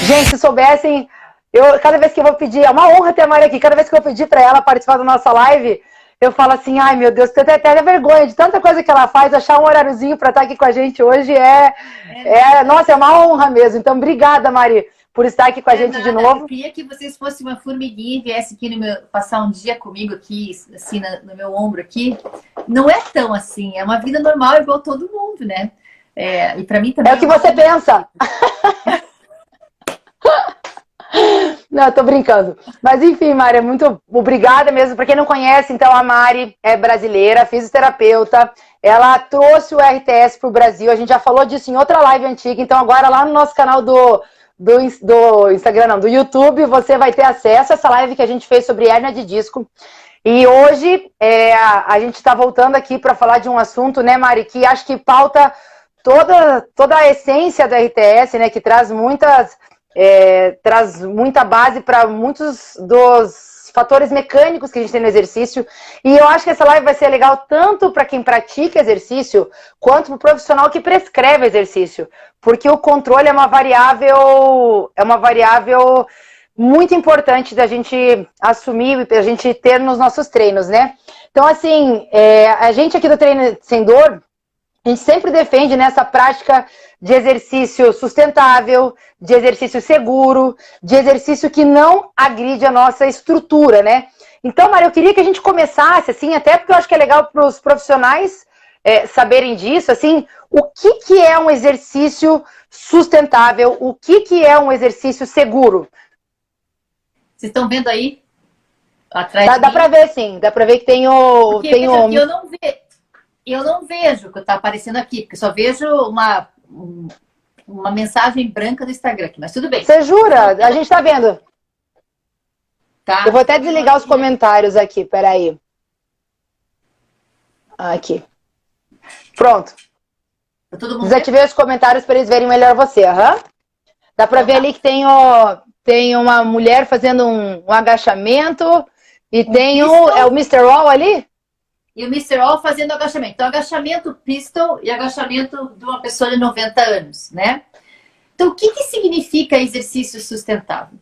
Gente, se soubessem, cada vez que eu vou pedir, é uma honra ter a Mari aqui, cada vez que eu pedir para ela participar da nossa live, eu falo assim, ai meu Deus, tenho até vergonha de tanta coisa que ela faz, achar um horáriozinho para estar aqui com a gente hoje nossa, é uma honra mesmo. Então, obrigada, Mari, por estar aqui com a gente de novo. Eu queria que vocês fossem uma formiguinha e viessem aqui passar um dia comigo aqui, assim, no meu ombro aqui. Não é tão assim, é uma vida normal igual todo mundo, né? E para mim também. É o que você pensa. Não, eu tô brincando. Mas enfim, Mari, muito obrigada mesmo. Para quem não conhece, então a Mari é brasileira, fisioterapeuta. Ela trouxe o RTS para o Brasil. A gente já falou disso em outra live antiga. Então agora lá no nosso canal do Instagram, não, do YouTube, você vai ter acesso a essa live que a gente fez sobre hérnia de disco. E hoje a gente está voltando aqui para falar de um assunto, né, Mari, que acho que pauta toda a essência do RTS, né, que traz muita base para muitos dos fatores mecânicos que a gente tem no exercício. E eu acho que essa live vai ser legal tanto para quem pratica exercício, quanto para o profissional que prescreve exercício. Porque o controle é uma variável muito importante da gente assumir e a gente ter nos nossos treinos, né? Então, assim, a gente aqui do Treino Sem Dor, a gente sempre defende nessa prática de exercício sustentável, de exercício seguro, de exercício que não agride a nossa estrutura, né? Então, Mari, eu queria que a gente começasse, assim, até porque eu acho que é legal para os profissionais saberem disso, assim, o que é um exercício sustentável, o que é um exercício seguro? Vocês estão vendo aí? Atrás dá para ver, sim, dá para ver que tem o... Porque, eu não vejo o que está aparecendo aqui, porque só vejo uma mensagem branca do Instagram aqui, mas tudo bem. Você jura? A gente está vendo. Tá. Eu vou até desligar os comentários aqui, peraí. Aqui. Pronto. Desativei os comentários para eles verem melhor você. Dá para ver ali que tem uma mulher fazendo um agachamento e tem o Mr. All ali? E o Mr. All fazendo agachamento. Então, agachamento pistol e agachamento de uma pessoa de 90 anos, né? Então, o que significa exercício sustentável?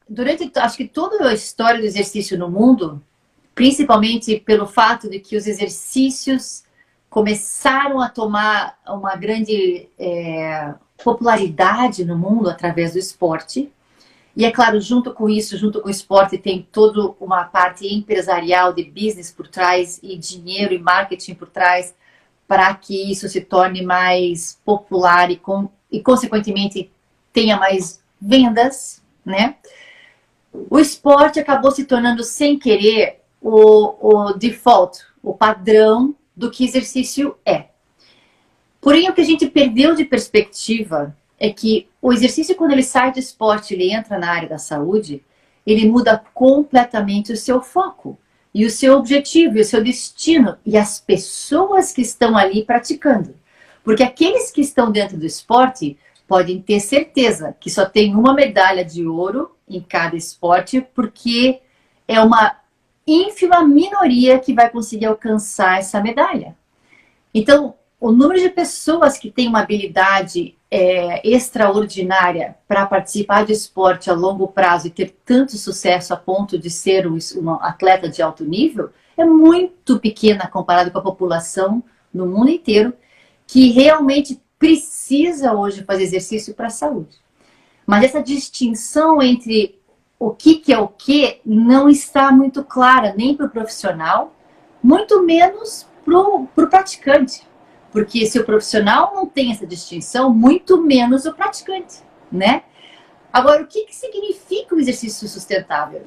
Durante, acho que toda a história do exercício no mundo, principalmente pelo fato de que os exercícios começaram a tomar uma grande popularidade no mundo através do esporte. E é claro, junto com isso, junto com o esporte, tem toda uma parte empresarial de business por trás e dinheiro e marketing por trás para que isso se torne mais popular e consequentemente, tenha mais vendas, né? O esporte acabou se tornando, sem querer, o default, o padrão do que exercício é. Porém, o que a gente perdeu de perspectiva é que o exercício, quando ele sai do esporte, ele entra na área da saúde, ele muda completamente o seu foco, e o seu objetivo, e o seu destino, e as pessoas que estão ali praticando. Porque aqueles que estão dentro do esporte podem ter certeza que só tem uma medalha de ouro em cada esporte, porque é uma ínfima minoria que vai conseguir alcançar essa medalha. Então, o número de pessoas que têm uma habilidade extraordinária para participar de esporte a longo prazo e ter tanto sucesso a ponto de ser um atleta de alto nível é muito pequena comparado com a população no mundo inteiro que realmente precisa hoje fazer exercício para a saúde. Mas essa distinção entre o que é o que não está muito clara nem para o profissional, muito menos para o praticante. Porque se o profissional não tem essa distinção, muito menos o praticante, né? Agora, o que significa o exercício sustentável?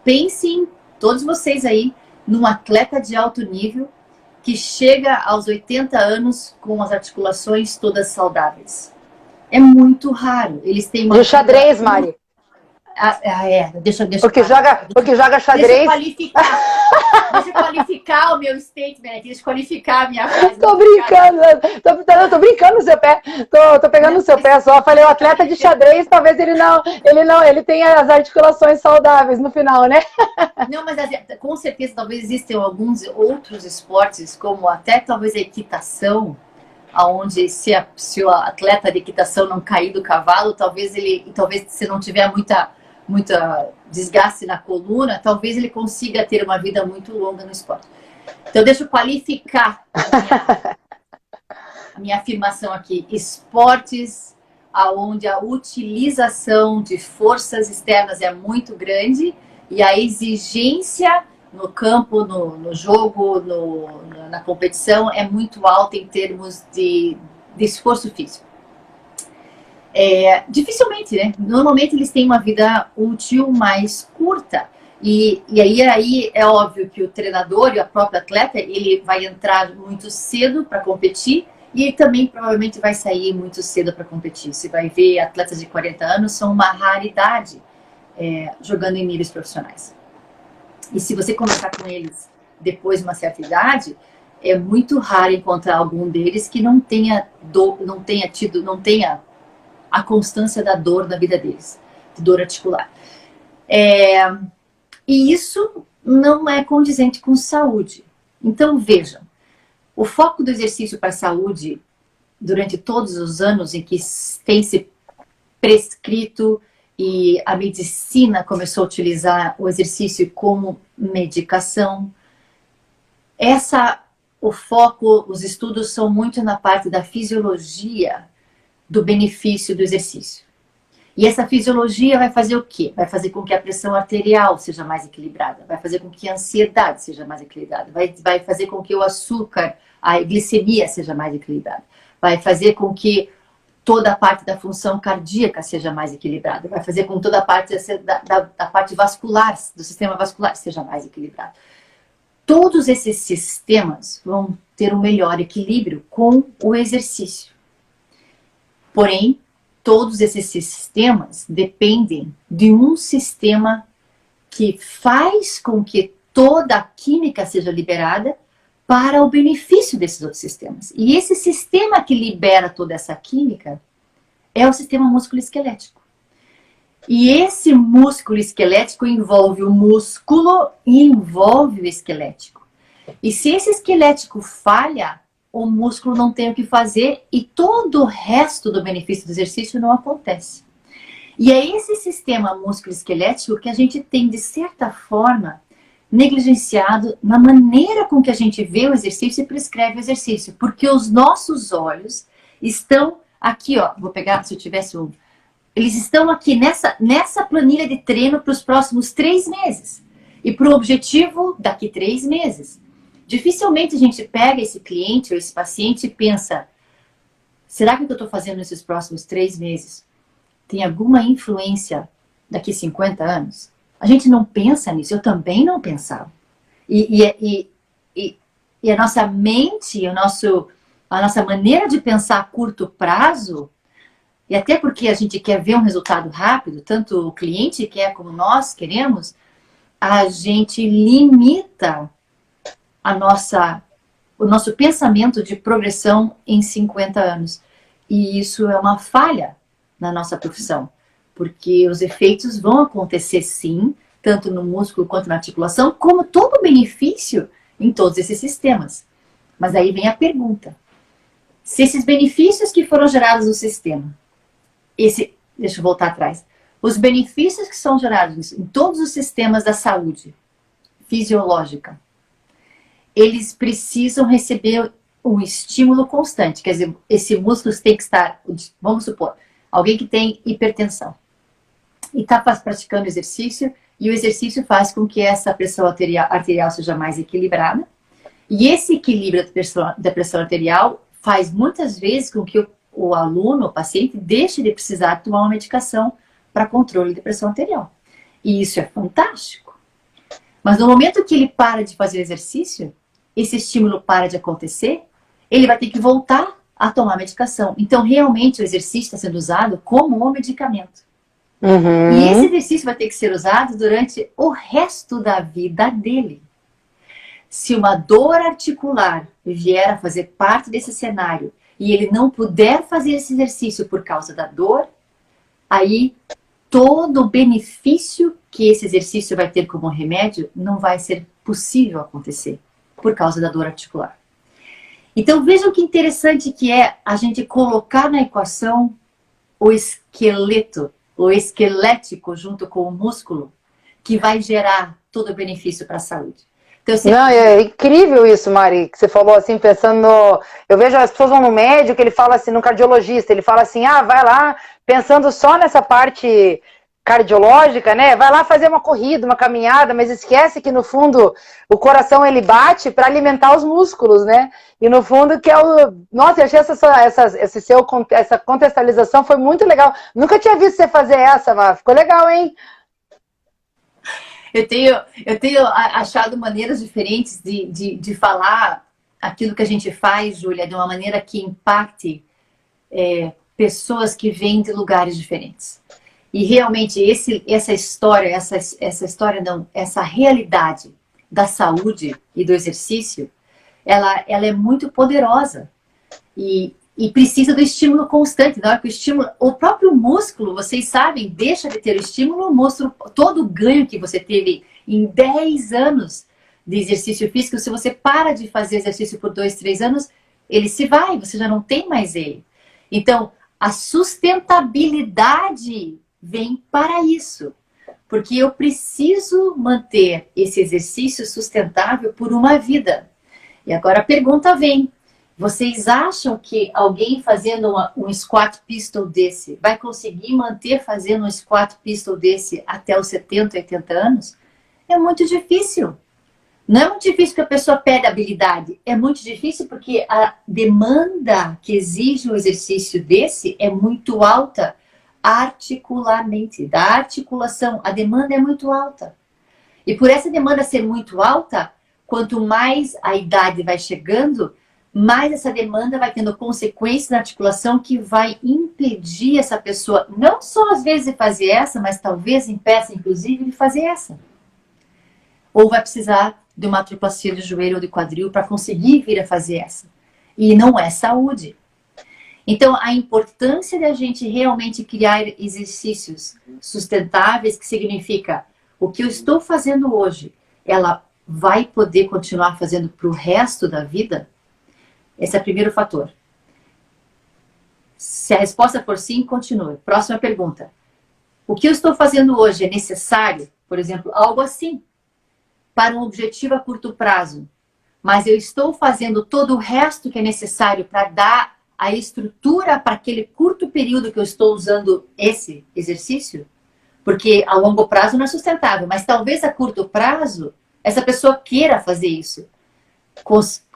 Pensem, todos vocês aí, num atleta de alto nível que chega aos 80 anos com as articulações todas saudáveis. É muito raro. Eles têm uma... De xadrez, Mari. Deixa porque joga xadrez. Deixa eu qualificar. desqualificar o meu statement aqui, desqualificar a minha frase. Tô brincando, tô brincando no seu pé. Tô pegando no seu pé só. Falei, o atleta de xadrez, talvez ele tenha as articulações saudáveis no final, né? Não, mas com certeza talvez existam alguns outros esportes, como até talvez a equitação, onde se o atleta de equitação não cair do cavalo, talvez se não tiver muita desgaste na coluna, talvez ele consiga ter uma vida muito longa no esporte. Então, deixa eu qualificar a minha afirmação aqui. Esportes onde a utilização de forças externas é muito grande e a exigência no campo, no jogo, na competição é muito alta em termos de esforço físico. Dificilmente, né? Normalmente eles têm uma vida útil mais curta. E aí é óbvio que o treinador e o próprio atleta, ele vai entrar muito cedo para competir e ele também provavelmente vai sair muito cedo para competir. Você vai ver atletas de 40 anos são uma raridade jogando em níveis profissionais. E se você conversar com eles depois de uma certa idade, é muito raro encontrar algum deles que não tenha a constância da dor na vida deles, de dor articular. E isso não é condizente com saúde. Então, vejam, o foco do exercício para a saúde, durante todos os anos em que tem se prescrito e a medicina começou a utilizar o exercício como medicação, o foco, os estudos são muito na parte da fisiologia do benefício do exercício. E essa fisiologia vai fazer o quê? Vai fazer com que a pressão arterial seja mais equilibrada, vai fazer com que a ansiedade seja mais equilibrada, vai fazer com que o açúcar, a glicemia seja mais equilibrada, vai fazer com que toda a parte da função cardíaca seja mais equilibrada, vai fazer com que toda a parte da parte vascular, do sistema vascular seja mais equilibrada. Todos esses sistemas vão ter um melhor equilíbrio com o exercício. Porém, todos esses sistemas dependem de um sistema que faz com que toda a química seja liberada para o benefício desses outros sistemas. E esse sistema que libera toda essa química é o sistema músculo-esquelético. E esse músculo esquelético envolve o músculo e envolve o esquelético. E se esse esquelético falha, o músculo não tem o que fazer e todo o resto do benefício do exercício não acontece. E é esse sistema músculo-esquelético que a gente tem, de certa forma, negligenciado na maneira com que a gente vê o exercício e prescreve o exercício. Porque os nossos olhos estão aqui, ó. Vou pegar, se eu tivesse um. Eles estão aqui nessa planilha de treino para os próximos 3 meses. E para o objetivo daqui 3 meses. Dificilmente a gente pega esse cliente ou esse paciente e pensa: será que o que eu estou fazendo nesses próximos 3 meses tem alguma influência daqui 50 anos? A gente não pensa nisso, eu também não pensava. E a nossa mente, a nossa maneira de pensar a curto prazo, e até porque a gente quer ver um resultado rápido, tanto o cliente quer como nós queremos, a gente limita o nosso pensamento de progressão em 50 anos. E isso é uma falha na nossa profissão, porque os efeitos vão acontecer sim, tanto no músculo quanto na articulação, como todo o benefício em todos esses sistemas. Mas aí vem a pergunta: se esses benefícios que foram gerados no sistema, deixa eu voltar atrás, os benefícios que são gerados em todos os sistemas da saúde fisiológica, eles precisam receber um estímulo constante. Quer dizer, esse músculo tem que estar, vamos supor, alguém que tem hipertensão e está praticando exercício, e o exercício faz com que essa pressão arterial seja mais equilibrada, e esse equilíbrio da pressão arterial faz muitas vezes com que o aluno, o paciente, deixe de precisar tomar uma medicação para controle de pressão arterial. E isso é fantástico. Mas no momento que ele para de fazer exercício, esse estímulo para de acontecer, ele vai ter que voltar a tomar medicação. Então, realmente, o exercício está sendo usado como um medicamento. Uhum. E esse exercício vai ter que ser usado durante o resto da vida dele. Se uma dor articular vier a fazer parte desse cenário e ele não puder fazer esse exercício por causa da dor, aí todo o benefício que esse exercício vai ter como remédio não vai ser possível acontecer por causa da dor articular. Então vejam que interessante que é a gente colocar na equação o esqueleto, o esquelético junto com o músculo, que vai gerar todo o benefício para a saúde. Então, Não, é incrível isso, Mari, que você falou assim, pensando no... Eu vejo as pessoas vão no médico, ele fala assim, no cardiologista, ele fala assim, vai lá, pensando só nessa parte cardiológica, né? Vai lá fazer uma corrida, uma caminhada, mas esquece que no fundo o coração ele bate para alimentar os músculos, né? E no fundo que é o... Nossa, eu achei essa contextualização foi muito legal. Nunca tinha visto você fazer essa, Mar. Ficou legal, hein? Eu tenho achado maneiras diferentes de falar aquilo que a gente faz, Júlia, de uma maneira que impacte pessoas que vêm de lugares diferentes. E realmente essa realidade da saúde e do exercício, ela é muito poderosa e precisa do estímulo constante. Na hora que o próprio músculo, vocês sabem, deixa de ter o estímulo, mostra todo o ganho que você teve em 10 anos de exercício físico. Se você para de fazer exercício por 2, 3 anos, ele se vai, você já não tem mais ele. Então, a sustentabilidade vem para isso. Porque eu preciso manter esse exercício sustentável por uma vida. E agora a pergunta vem. Vocês acham que alguém fazendo um squat pistol desse vai conseguir manter fazendo um squat pistol desse até os 70, 80 anos? É muito difícil. Não é muito difícil porque a pessoa perde a habilidade. É muito difícil porque a demanda que exige um exercício desse é muito alta articularmente. Da articulação, a demanda é muito alta. E por essa demanda ser muito alta, quanto mais a idade vai chegando, mais essa demanda vai tendo consequências na articulação que vai impedir essa pessoa, não só às vezes de fazer essa, mas talvez impeça, inclusive, de fazer essa. Ou vai precisar de uma artroplastia de joelho ou de quadril para conseguir vir a fazer essa. E não é saúde. Então, a importância de a gente realmente criar exercícios sustentáveis, que significa o que eu estou fazendo hoje, ela vai poder continuar fazendo para o resto da vida? Esse é o primeiro fator. Se a resposta for sim, continue. Próxima pergunta. O que eu estou fazendo hoje é necessário? Por exemplo, algo assim, para um objetivo a curto prazo. Mas eu estou fazendo todo o resto que é necessário para dar a estrutura para aquele curto período que eu estou usando esse exercício? Porque a longo prazo não é sustentável, mas talvez a curto prazo essa pessoa queira fazer isso,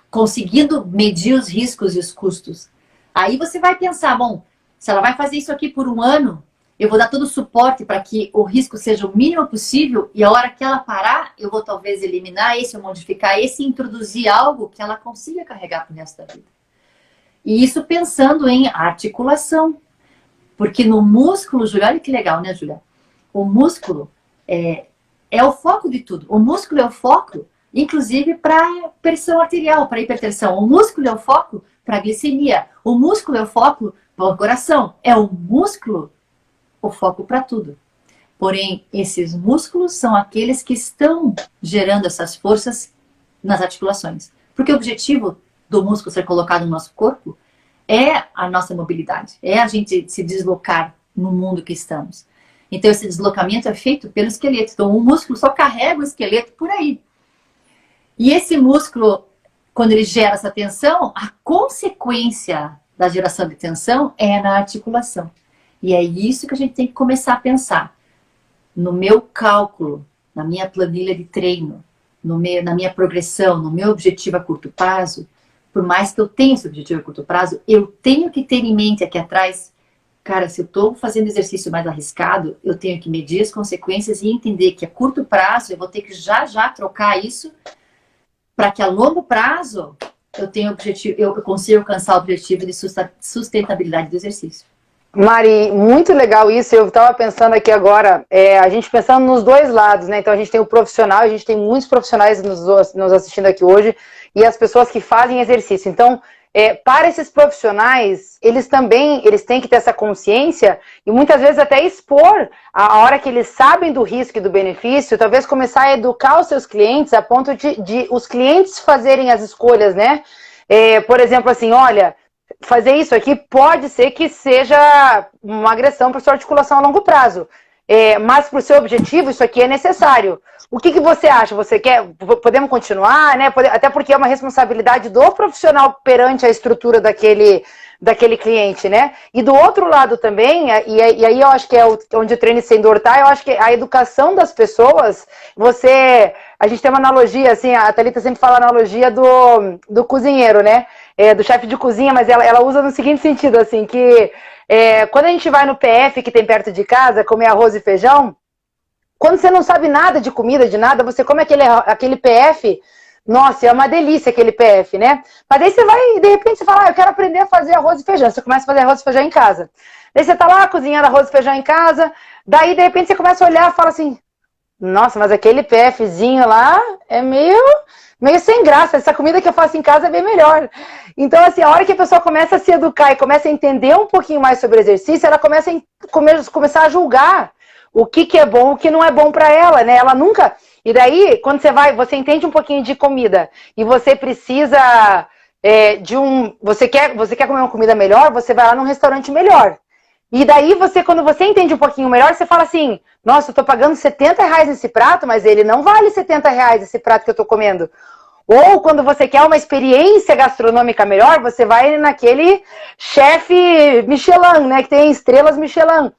conseguindo medir os riscos e os custos. Aí você vai pensar, bom, se ela vai fazer isso aqui por um ano, eu vou dar todo o suporte para que o risco seja o mínimo possível e a hora que ela parar, eu vou talvez eliminar esse ou modificar esse e introduzir algo que ela consiga carregar para o resto da vida. E isso pensando em articulação. Porque no músculo, Júlia, olha que legal, né, Júlia? O músculo é o foco de tudo. O músculo é o foco, inclusive, para pressão arterial, para hipertensão. O músculo é o foco para glicemia. O músculo é o foco para o coração. É o músculo o foco para tudo. Porém, esses músculos são aqueles que estão gerando essas forças nas articulações. Porque o objetivo do músculo ser colocado no nosso corpo é a nossa mobilidade. É a gente se deslocar no mundo que estamos. Então, esse deslocamento é feito pelo esqueleto. Então, o músculo só carrega o esqueleto por aí. E esse músculo, quando ele gera essa tensão, a consequência da geração de tensão é na articulação. E é isso que a gente tem que começar a pensar. No meu cálculo, na minha planilha de treino, na minha progressão, no meu objetivo a curto prazo, por mais que eu tenha esse objetivo a curto prazo, eu tenho que ter em mente aqui atrás, cara, se eu estou fazendo exercício mais arriscado, eu tenho que medir as consequências e entender que a curto prazo eu vou ter que já trocar isso para que a longo prazo eu consiga alcançar o objetivo de sustentabilidade do exercício. Mari, muito legal isso. Eu estava pensando aqui agora, a gente pensando nos dois lados, né? Então a gente tem o profissional, a gente tem muitos profissionais nos assistindo aqui hoje, e as pessoas que fazem exercício. Então, para esses profissionais, eles têm que ter essa consciência e muitas vezes até expor a hora que eles sabem do risco e do benefício, talvez começar a educar os seus clientes a ponto de os clientes fazerem as escolhas, né? Por exemplo, assim, olha, fazer isso aqui pode ser que seja uma agressão para sua articulação a longo prazo. Mas para o seu objetivo, isso aqui é necessário. O que você acha? Você quer? Podemos continuar, né? Até porque é uma responsabilidade do profissional perante a estrutura daquele cliente, né? E do outro lado também, e aí eu acho que é onde o treino sem dor tá, eu acho que a educação das pessoas, a gente tem uma analogia, assim, a Thalita sempre fala a analogia do cozinheiro, né? Do chefe de cozinha, mas ela usa no seguinte sentido, assim, que quando a gente vai no PF que tem perto de casa, comer arroz e feijão, quando você não sabe nada de comida, de nada, você come aquele PF, nossa, é uma delícia aquele PF, né? Mas aí você vai, de repente, você fala, eu quero aprender a fazer arroz e feijão. Você começa a fazer arroz e feijão em casa. Daí você tá lá cozinhando arroz e feijão em casa, daí, de repente, você começa a olhar e fala assim, nossa, mas aquele PFzinho lá é meio sem graça. Essa comida que eu faço em casa é bem melhor. Então, assim, a hora que a pessoa começa a se educar e começa a entender um pouquinho mais sobre o exercício, ela começa a começar a julgar o que é bom, o que não é bom para ela, né? Ela nunca... E daí, quando você entende um pouquinho de comida e você precisa Você quer comer uma comida melhor, você vai lá num restaurante melhor. E daí, quando você entende um pouquinho melhor, você fala assim, nossa, eu tô pagando R$70 nesse prato, mas ele não vale R$70 esse prato que eu tô comendo. Ou quando você quer uma experiência gastronômica melhor, você vai naquele chefe Michelin, né, que tem estrelas Michelin.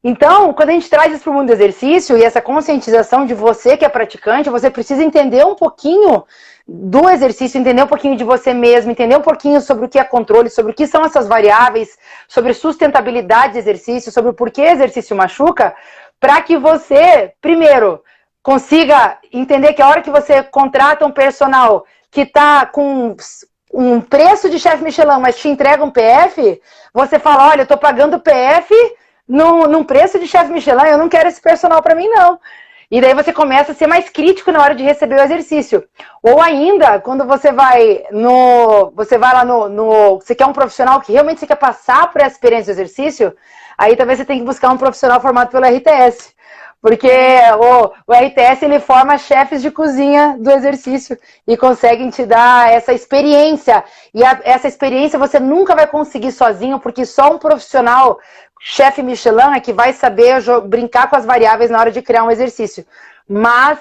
Então, quando a gente traz isso para o mundo do exercício e essa conscientização de você que é praticante, você precisa entender um pouquinho do exercício, entender um pouquinho de você mesmo, entender um pouquinho sobre o que é controle, sobre o que são essas variáveis, sobre sustentabilidade de exercício, sobre o porquê exercício machuca, para que você, primeiro, consiga entender que a hora que você contrata um personal que está com um preço de chefe Michelin, mas te entrega um PF, você fala, olha, eu estou pagando PF num preço de chefe Michelin, eu não quero esse personal para mim, não. E daí você começa a ser mais crítico na hora de receber o exercício. Ou ainda, quando você vai lá você quer um profissional que realmente você quer passar por essa experiência do exercício, aí talvez você tenha que buscar um profissional formado pelo RTS. Porque o RTS, ele forma chefes de cozinha do exercício e conseguem te dar essa experiência. E essa experiência você nunca vai conseguir sozinho, porque só um profissional, chefe Michelin, é que vai saber brincar com as variáveis na hora de criar um exercício. Mas,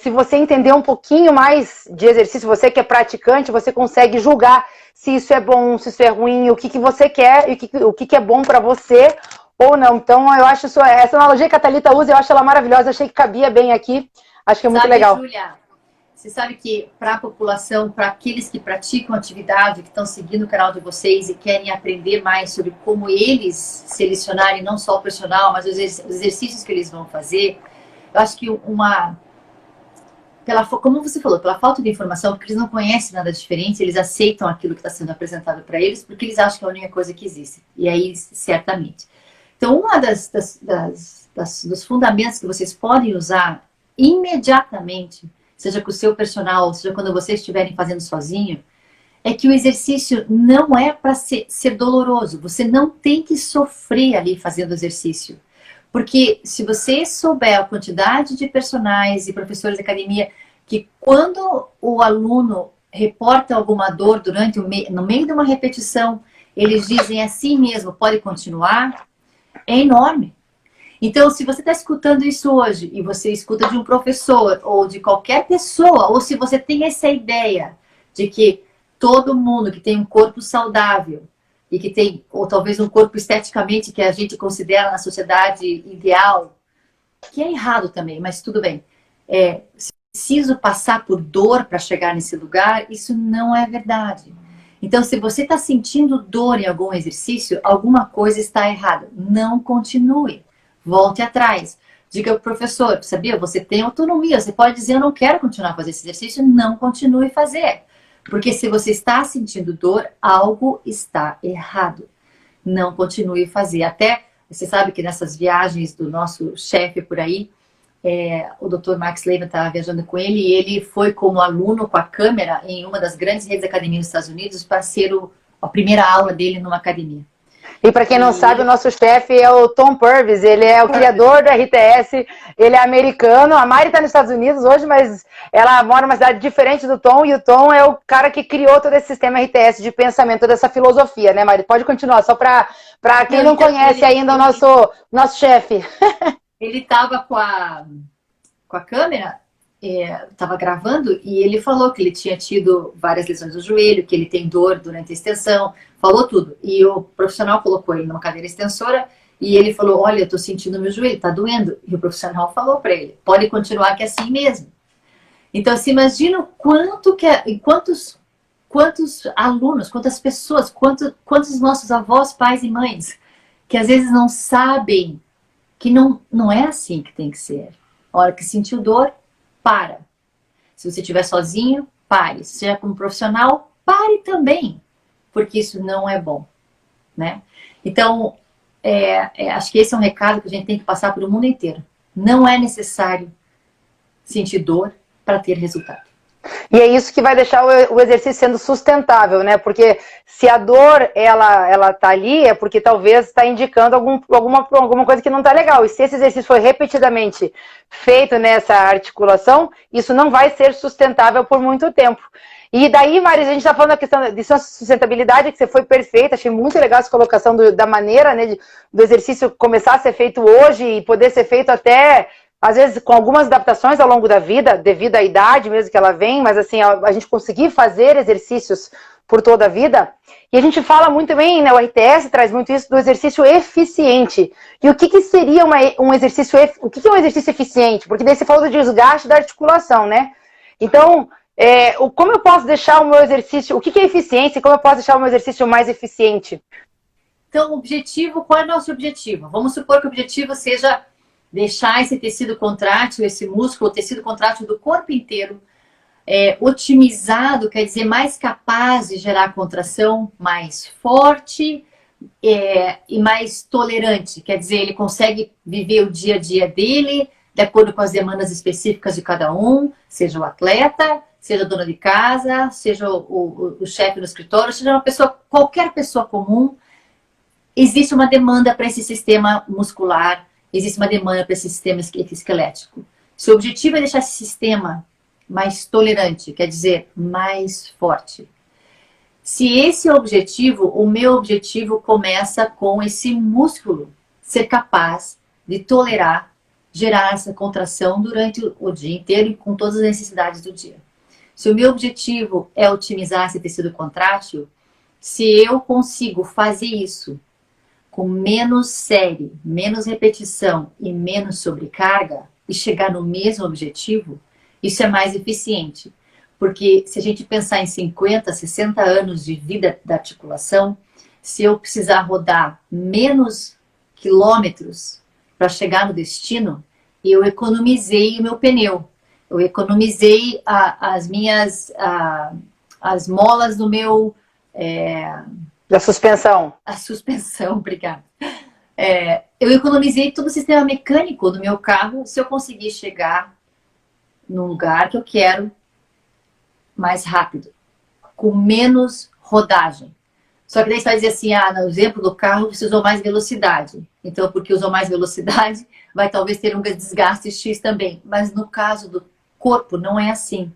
se você entender um pouquinho mais de exercício, você que é praticante, você consegue julgar se isso é bom, se isso é ruim, o que você quer e o que é bom para você ou não. Então, eu acho essa analogia que a Thalita usa, eu acho ela maravilhosa, achei que cabia bem aqui, acho que é muito legal. Júlia, você sabe que para a população, para aqueles que praticam atividade, que estão seguindo o canal de vocês e querem aprender mais sobre como eles selecionarem não só o personal, mas os exercícios que eles vão fazer, eu acho que como você falou, pela falta de informação, porque eles não conhecem nada diferente, eles aceitam aquilo que está sendo apresentado para eles, porque eles acham que é a única coisa que existe. E aí, certamente. Então, uma dos fundamentos que vocês podem usar imediatamente, seja com o seu personal, seja quando vocês estiverem fazendo sozinho, é que o exercício não é para ser doloroso. Você não tem que sofrer ali fazendo exercício. Porque se você souber a quantidade de personagens e professores de academia, que quando o aluno reporta alguma dor no meio de uma repetição, eles dizem assim mesmo, pode continuar, é enorme. Então, se você está escutando isso hoje e você escuta de um professor ou de qualquer pessoa, ou se você tem essa ideia de que todo mundo que tem um corpo saudável e que tem, ou talvez um corpo esteticamente que a gente considera na sociedade ideal, que é errado também, mas tudo bem. Se preciso passar por dor para chegar nesse lugar, isso não é verdade. Então, se você está sentindo dor em algum exercício, alguma coisa está errada. Não continue. Volte atrás. Diga ao professor, sabia? Você tem autonomia. Você pode dizer, eu não quero continuar a fazer esse exercício. Não continue a fazer. Porque se você está sentindo dor, algo está errado. não continue a fazer. Até, você sabe que nessas viagens do nosso chefe por aí, o Dr. Max Levin estava viajando com ele e ele foi como aluno com a câmera em uma das grandes redes de academia dos Estados Unidos para ser a primeira aula dele numa academia. E para quem não sabe, o nosso chefe é o Tom Purvis, ele é o criador do RTS, ele é americano, a Mari está nos Estados Unidos hoje, mas ela mora numa cidade diferente do Tom, e o Tom é o cara que criou todo esse sistema RTS de pensamento, toda essa filosofia, né, Mari? Pode continuar, só para quem não conhece ainda o nosso chefe. Ele estava com a câmera, estava gravando, e ele falou que ele tinha tido várias lesões no joelho, que ele tem dor durante a extensão, falou tudo. E o profissional colocou ele numa cadeira extensora e ele falou, olha, eu estou sentindo meu joelho, está doendo. E o profissional falou para ele, pode continuar que é assim mesmo. Então, se imagina o quantos alunos, quantas pessoas, quantos nossos avós, pais e mães, que às vezes não sabem que não é assim que tem que ser. A hora que sentiu dor, para. Se você estiver sozinho, pare. Se você é como profissional, pare também. Porque isso não é bom, né? Então, acho que esse é um recado que a gente tem que passar para o mundo inteiro. Não é necessário sentir dor para ter resultado. E é isso que vai deixar o exercício sendo sustentável, né? Porque se a dor, ela tá ali, é porque talvez está indicando alguma coisa que não tá legal. E se esse exercício for repetidamente feito nessa articulação, isso não vai ser sustentável por muito tempo. E daí, Maris, a gente está falando da questão de sustentabilidade, que você foi perfeita, achei muito legal essa colocação da maneira, né, do exercício começar a ser feito hoje e poder ser feito até, às vezes, com algumas adaptações ao longo da vida, devido à idade mesmo que ela vem, mas assim, a gente conseguir fazer exercícios por toda a vida. E a gente fala muito também, né, o RTS traz muito isso do exercício eficiente. E o que seria um exercício, o que é um exercício eficiente? Porque daí você falou do desgaste da articulação, né? Então, como eu posso deixar o meu exercício, o que é eficiência e como eu posso deixar o meu exercício mais eficiente? Então, objetivo, qual é o nosso objetivo? Vamos supor que o objetivo seja deixar esse tecido contrátil, esse músculo, o tecido contrátil do corpo inteiro, otimizado, quer dizer, mais capaz de gerar contração, mais forte e mais tolerante. Quer dizer, ele consegue viver o dia a dia dele, de acordo com as demandas específicas de cada um, seja o atleta, seja a dona de casa, seja o chefe no escritório, seja uma pessoa, qualquer pessoa comum, existe uma demanda para esse sistema muscular, existe uma demanda para esse sistema esquelético. Se o objetivo é deixar esse sistema mais tolerante, quer dizer, mais forte. Se esse é o objetivo, o meu objetivo começa com esse músculo ser capaz de tolerar, gerar essa contração durante o dia inteiro e com todas as necessidades do dia. Se o meu objetivo é otimizar esse tecido contrátil, se eu consigo fazer isso com menos série, menos repetição e menos sobrecarga e chegar no mesmo objetivo, isso é mais eficiente. Porque se a gente pensar em 50, 60 anos de vida da articulação, se eu precisar rodar menos quilômetros para chegar no destino, eu economizei o meu pneu. Eu economizei as molas do meu... Da suspensão. A suspensão, obrigada. Eu economizei todo o sistema mecânico do meu carro se eu conseguir chegar no lugar que eu quero mais rápido, com menos rodagem. Só que daí você vai dizer assim, no exemplo do carro você usou mais velocidade. Então, porque usou mais velocidade, vai talvez ter um desgaste X também. Mas no caso do corpo, não é assim.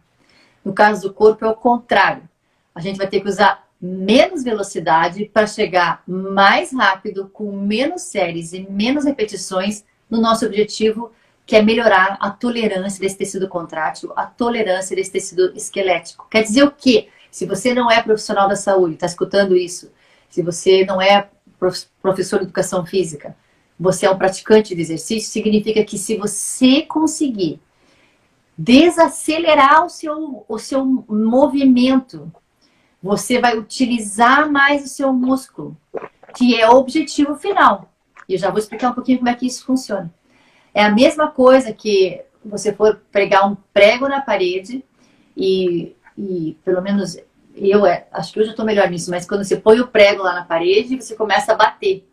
No caso do corpo, é o contrário. A gente vai ter que usar menos velocidade para chegar mais rápido, com menos séries e menos repetições no nosso objetivo, que é melhorar a tolerância desse tecido contrátil, a tolerância desse tecido esquelético. Quer dizer o quê? Se você não é profissional da saúde, está escutando isso, se você não é professor de educação física, você é um praticante de exercício, significa que se você conseguir desacelerar o seu movimento, você vai utilizar mais o seu músculo, que é o objetivo final. E eu já vou explicar um pouquinho como é que isso funciona. É a mesma coisa que você for pregar um prego na parede e pelo menos acho que hoje eu estou melhor nisso, mas quando você põe o prego lá na parede, você começa a bater.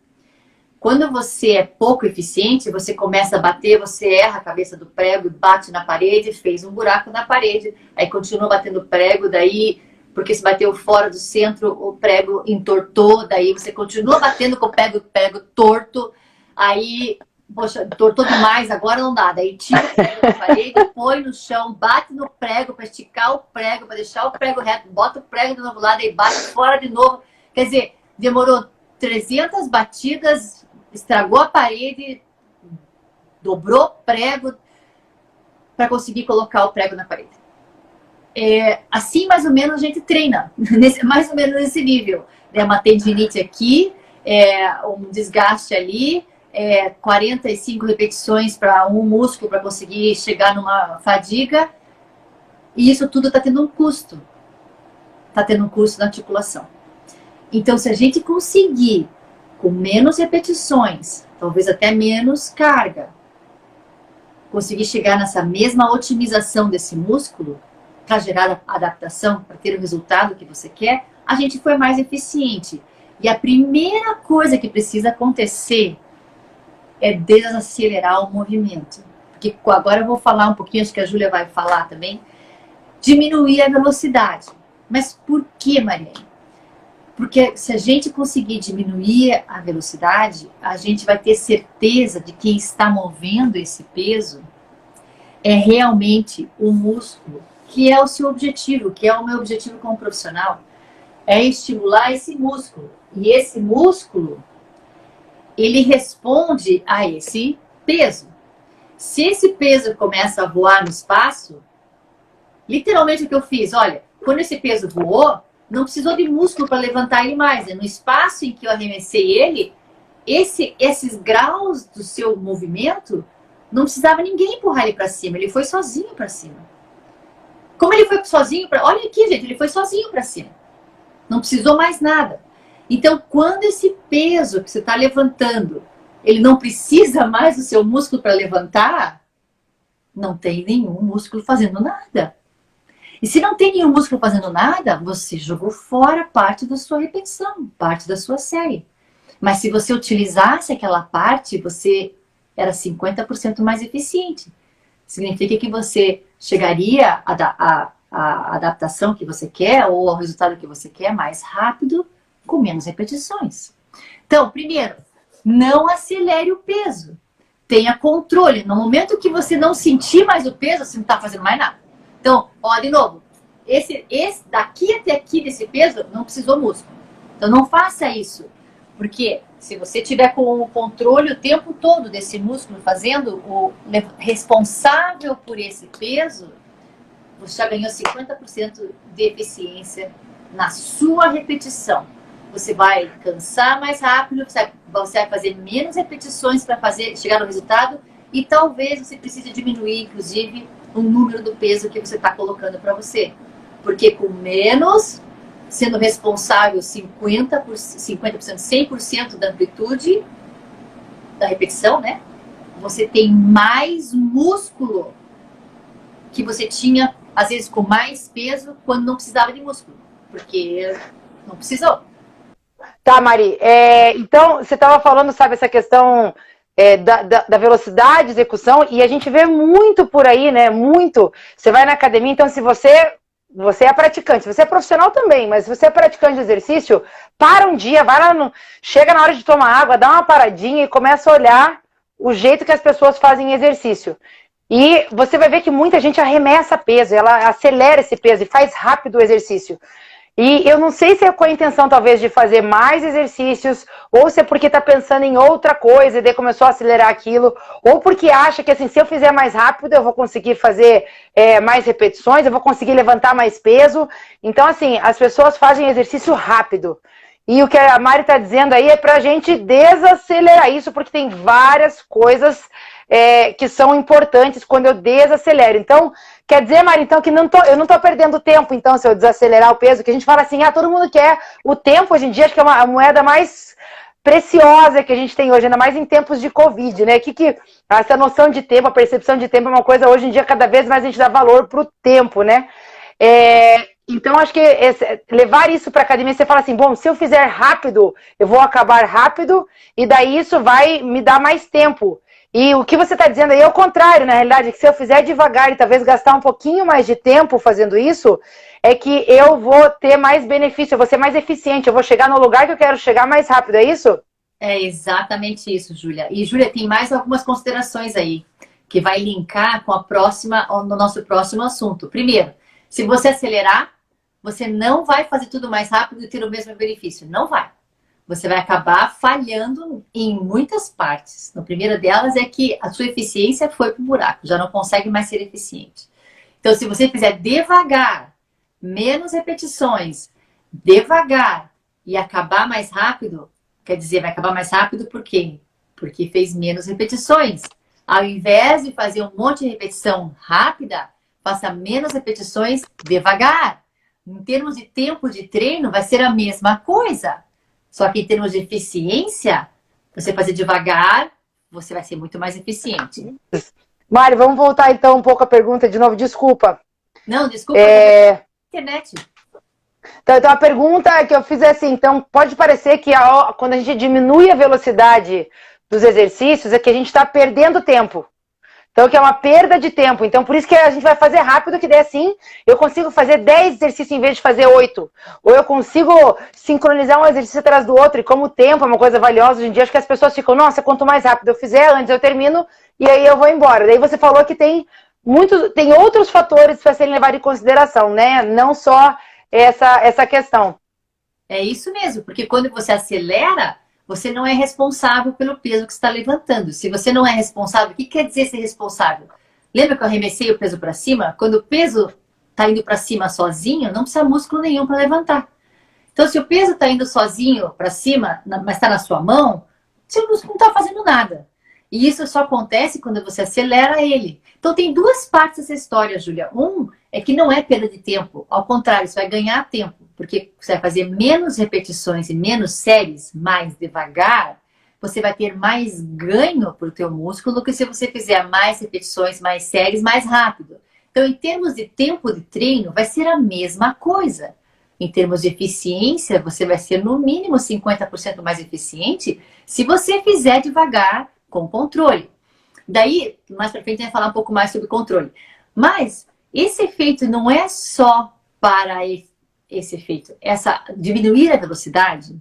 Quando você é pouco eficiente, você começa a bater, você erra a cabeça do prego e bate na parede, fez um buraco na parede, aí continua batendo prego, daí, porque se bateu fora do centro, o prego entortou, daí você continua batendo com o prego torto, aí, poxa, tortou demais, agora não dá, daí tira o prego da parede, põe no chão, bate no prego para esticar o prego, para deixar o prego reto, bota o prego do novo lado, aí bate fora de novo, quer dizer, demorou 300 batidas, estragou a parede, dobrou o prego para conseguir colocar o prego na parede. Assim, mais ou menos, a gente treina, mais ou menos nesse nível. Uma tendinite aqui, um desgaste ali, 45 repetições para um músculo para conseguir chegar numa fadiga. E isso tudo está tendo um custo. Está tendo um custo na articulação. Então, se a gente conseguir com menos repetições, talvez até menos carga, conseguir chegar nessa mesma otimização desse músculo para gerar adaptação, para ter o resultado que você quer, a gente foi mais eficiente. E a primeira coisa que precisa acontecer é desacelerar o movimento. Porque agora eu vou falar um pouquinho, acho que a Júlia vai falar também, diminuir a velocidade. Mas por que, Mariane? Porque se a gente conseguir diminuir a velocidade, a gente vai ter certeza de que quem está movendo esse peso é realmente o músculo, que é o seu objetivo, que é o meu objetivo como profissional, é estimular esse músculo. E esse músculo, ele responde a esse peso. Se esse peso começa a voar no espaço, literalmente o que eu fiz, olha, quando esse peso voou, não precisou de músculo para levantar ele mais. No espaço em que eu arremessei ele, esses graus do seu movimento, não precisava ninguém empurrar ele para cima. Ele foi sozinho para cima. Como ele foi sozinho para... Olha aqui, gente, ele foi sozinho para cima. Não precisou mais nada. Então, quando esse peso que você está levantando, ele não precisa mais do seu músculo para levantar, não tem nenhum músculo fazendo nada. E se não tem nenhum músculo fazendo nada, você jogou fora parte da sua repetição, parte da sua série. Mas se você utilizasse aquela parte, você era 50% mais eficiente. Significa que você chegaria à adaptação que você quer ou ao resultado que você quer mais rápido, com menos repetições. Então, primeiro, não acelere o peso. Tenha controle. No momento que você não sentir mais o peso, você não está fazendo mais nada. Então, ó, de novo, esse daqui até aqui desse peso não precisou músculo. Então não faça isso. Porque se você tiver com o controle o tempo todo desse músculo fazendo o responsável por esse peso, você já ganhou 50% de eficiência na sua repetição. Você vai cansar mais rápido, você vai fazer menos repetições para chegar no resultado e talvez você precise diminuir, inclusive, o número do peso que você está colocando para você. Porque com menos, sendo responsável 50%, 100% da amplitude da repetição, né? Você tem mais músculo que você tinha, às vezes, com mais peso, quando não precisava de músculo. Porque não precisou. Tá, Mari. Então, você estava falando, sabe, essa questão... da velocidade de execução, e a gente vê muito por aí, né? Muito. Você vai na academia, então se você é praticante, você é profissional também, mas se você é praticante de exercício, para um dia, vai lá, chega na hora de tomar água, dá uma paradinha e começa a olhar o jeito que as pessoas fazem exercício. E você vai ver que muita gente arremessa peso, ela acelera esse peso e faz rápido o exercício. E eu não sei se é com a intenção, talvez, de fazer mais exercícios, ou se é porque está pensando em outra coisa e daí começou a acelerar aquilo, ou porque acha que, assim, se eu fizer mais rápido, eu vou conseguir fazer mais repetições, eu vou conseguir levantar mais peso. Então, assim, as pessoas fazem exercício rápido. E o que a Mari está dizendo aí é para a gente desacelerar isso, porque tem várias coisas que são importantes quando eu desacelero. Então, quer dizer, Mari, então, que eu não estou perdendo tempo, então, se eu desacelerar o peso, que a gente fala assim, todo mundo quer o tempo hoje em dia, acho que é a moeda mais preciosa que a gente tem hoje, ainda mais em tempos de Covid, né? Essa noção de tempo, a percepção de tempo é uma coisa, hoje em dia, cada vez mais a gente dá valor para o tempo, né? Então, acho que levar isso para academia, você fala assim, bom, se eu fizer rápido, eu vou acabar rápido, e daí isso vai me dar mais tempo. E o que você está dizendo aí é o contrário, na realidade, que se eu fizer devagar e talvez gastar um pouquinho mais de tempo fazendo isso, é que eu vou ter mais benefício, eu vou ser mais eficiente, eu vou chegar no lugar que eu quero chegar mais rápido, é isso? É exatamente isso, Júlia. E, Júlia, tem mais algumas considerações aí, que vai linkar com no nosso próximo assunto. Primeiro, se você acelerar, você não vai fazer tudo mais rápido e ter o mesmo benefício. Não vai. Você vai acabar falhando em muitas partes. A primeira delas é que a sua eficiência foi pro buraco, já não consegue mais ser eficiente. Então, se você fizer devagar, menos repetições, devagar e acabar mais rápido, quer dizer, vai acabar mais rápido por quê? Porque fez menos repetições. Ao invés de fazer um monte de repetição rápida, faça menos repetições devagar. Em termos de tempo de treino, vai ser a mesma coisa. Só que em termos de eficiência, você fazer devagar, você vai ser muito mais eficiente. Mari, vamos voltar então um pouco à pergunta de novo, desculpa. Não, desculpa, internet. Então, a pergunta que eu fiz é assim, então pode parecer que quando a gente diminui a velocidade dos exercícios, é que a gente está perdendo tempo. Então, que é uma perda de tempo. Então, por isso que a gente vai fazer rápido, que daí assim, eu consigo fazer 10 exercícios em vez de fazer 8. Ou eu consigo sincronizar um exercício atrás do outro. E como o tempo é uma coisa valiosa hoje em dia, acho que as pessoas ficam, nossa, quanto mais rápido eu fizer, antes eu termino e aí eu vou embora. Daí você falou que tem outros fatores para serem levados em consideração, né? Não só essa questão. É isso mesmo, porque quando você acelera, você não é responsável pelo peso que está levantando. Se você não é responsável, o que quer dizer ser responsável? Lembra que eu arremessei o peso para cima? Quando o peso está indo para cima sozinho, não precisa músculo nenhum para levantar. Então, se o peso está indo sozinho para cima, mas está na sua mão, seu músculo não está fazendo nada. E isso só acontece quando você acelera ele. Então, tem duas partes dessa história, Júlia. Um é que não é perda de tempo. Ao contrário, você vai ganhar tempo. Porque você vai fazer menos repetições e menos séries mais devagar, você vai ter mais ganho para o teu músculo do que se você fizer mais repetições, mais séries, mais rápido. Então, em termos de tempo de treino, vai ser a mesma coisa. Em termos de eficiência, você vai ser no mínimo 50% mais eficiente se você fizer devagar com controle. Daí, mais para frente, a gente vai falar um pouco mais sobre controle. Mas esse efeito não é só para esse efeito. Diminuir a velocidade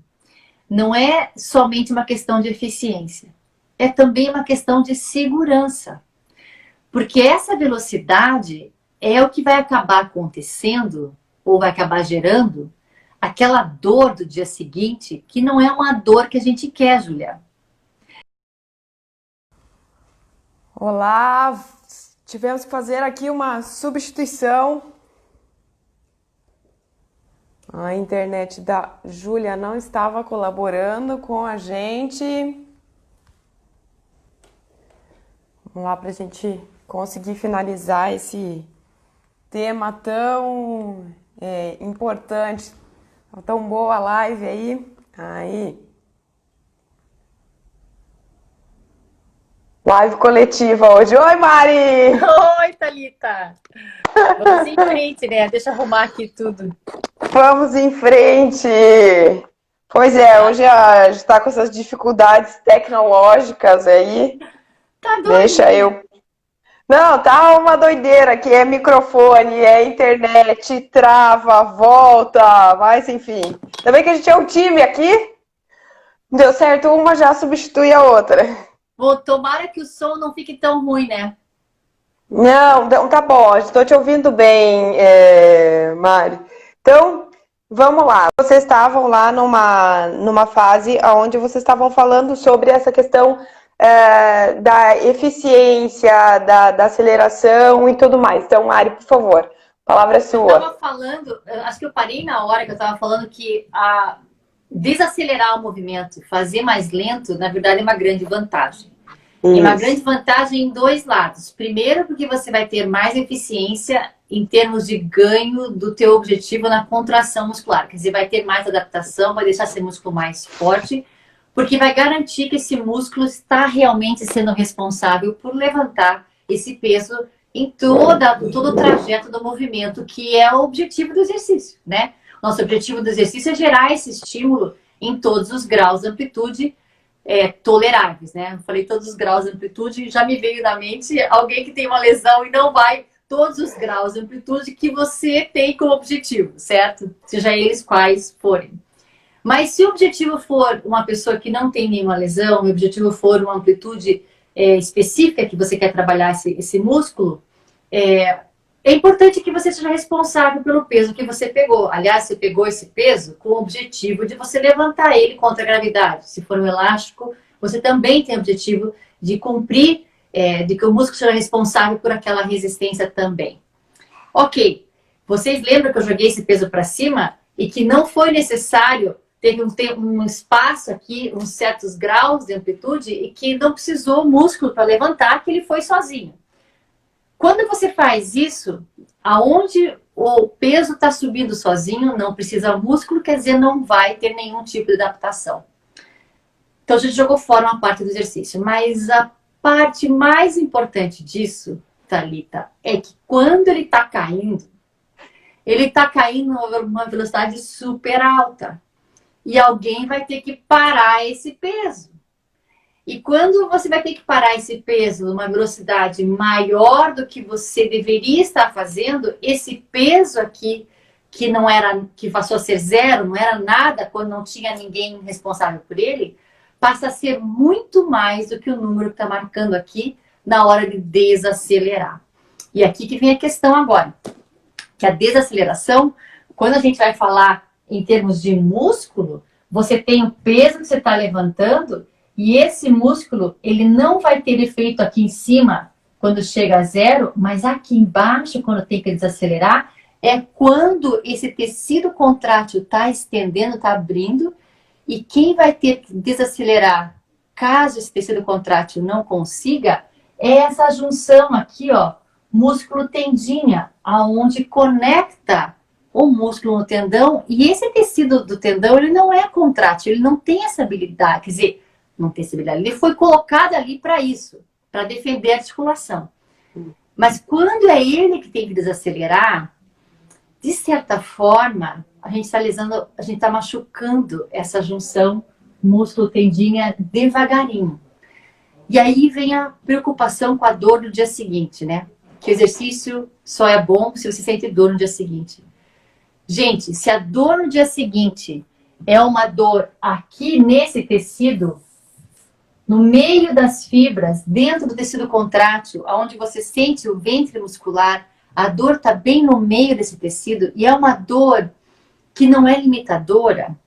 não é somente uma questão de eficiência. É também uma questão de segurança. Porque essa velocidade é o que vai acabar acontecendo ou vai acabar gerando aquela dor do dia seguinte, que não é uma dor que a gente quer, Julia. Olá, tivemos que fazer aqui uma substituição. A internet da Júlia não estava colaborando com a gente. Vamos lá para a gente conseguir finalizar esse tema tão importante. Tão boa a live aí. Aí. Live coletiva hoje. Oi, Mari! Oi, Thalita! Vamos em frente, né? Deixa eu arrumar aqui tudo. Vamos em frente! Pois é, hoje a gente está com essas dificuldades tecnológicas aí. Tá doido? Deixa eu... Não, tá uma doideira aqui. É microfone, é internet, trava, volta, mas enfim. Também que a gente é um time aqui. Deu certo, uma já substitui a outra. Bom, tomara que o som não fique tão ruim, né? Não, tá bom. Estou te ouvindo bem, Mari. Então, vamos lá. Vocês estavam lá numa fase onde vocês estavam falando sobre essa questão da eficiência, da aceleração e tudo mais. Então, Mari, por favor, a palavra é sua. Eu estava falando, acho que eu parei na hora que eu estava falando que desacelerar o movimento, fazer mais lento, na verdade é uma grande vantagem. Isso. E uma grande vantagem em dois lados. Primeiro, porque você vai ter mais eficiência em termos de ganho do teu objetivo na contração muscular. Quer dizer, vai ter mais adaptação, vai deixar esse músculo mais forte, porque vai garantir que esse músculo está realmente sendo responsável por levantar esse peso em todo o trajeto do movimento, que é o objetivo do exercício, né? Nosso objetivo do exercício é gerar esse estímulo em todos os graus de amplitude toleráveis, né? Eu falei todos os graus de amplitude, já me veio na mente alguém que tem uma lesão e não vai todos os graus de amplitude que você tem como objetivo, certo? Seja eles quais forem. Mas se o objetivo for uma pessoa que não tem nenhuma lesão, o objetivo for uma amplitude específica que você quer trabalhar esse músculo, é importante que você seja responsável pelo peso que você pegou. Aliás, você pegou esse peso com o objetivo de você levantar ele contra a gravidade. Se for um elástico, você também tem o objetivo de cumprir, de que o músculo seja responsável por aquela resistência também. Ok, vocês lembram que eu joguei esse peso para cima e que não foi necessário ter um espaço aqui, uns certos graus de amplitude e que não precisou o músculo para levantar, que ele foi sozinho. Quando você faz isso, aonde o peso está subindo sozinho, não precisa músculo, quer dizer, não vai ter nenhum tipo de adaptação. Então, a gente jogou fora uma parte do exercício. Mas a parte mais importante disso, Thalita, é que quando ele está caindo numa velocidade super alta. E alguém vai ter que parar esse peso. E quando você vai ter que parar esse peso numa velocidade maior do que você deveria estar fazendo, esse peso aqui, que passou a ser zero, não era nada, quando não tinha ninguém responsável por ele, passa a ser muito mais do que o número que está marcando aqui na hora de desacelerar. E aqui que vem a questão agora. Que a desaceleração, quando a gente vai falar em termos de músculo, você tem o peso que você está levantando e esse músculo, ele não vai ter efeito aqui em cima quando chega a zero, mas aqui embaixo, quando tem que desacelerar, é quando esse tecido contrátil está estendendo, está abrindo, e quem vai ter que desacelerar, caso esse tecido contrátil não consiga, é essa junção aqui, ó, músculo-tendinha, aonde conecta o músculo no tendão, e esse tecido do tendão, ele não é contrátil, ele não tem essa habilidade, quer dizer, não tem essa habilidade, ele foi colocado ali para isso, para defender a articulação. Mas quando é ele que tem que desacelerar, de certa forma, a gente está lesando, a gente está machucando essa junção músculo-tendinha devagarinho. E aí vem a preocupação com a dor no dia seguinte, né? Que o exercício só é bom se você sente dor no dia seguinte. Gente, se a dor no dia seguinte é uma dor aqui nesse tecido, no meio das fibras, dentro do tecido contrátil, onde você sente o ventre muscular, a dor está bem no meio desse tecido e é uma dor que não é limitadora,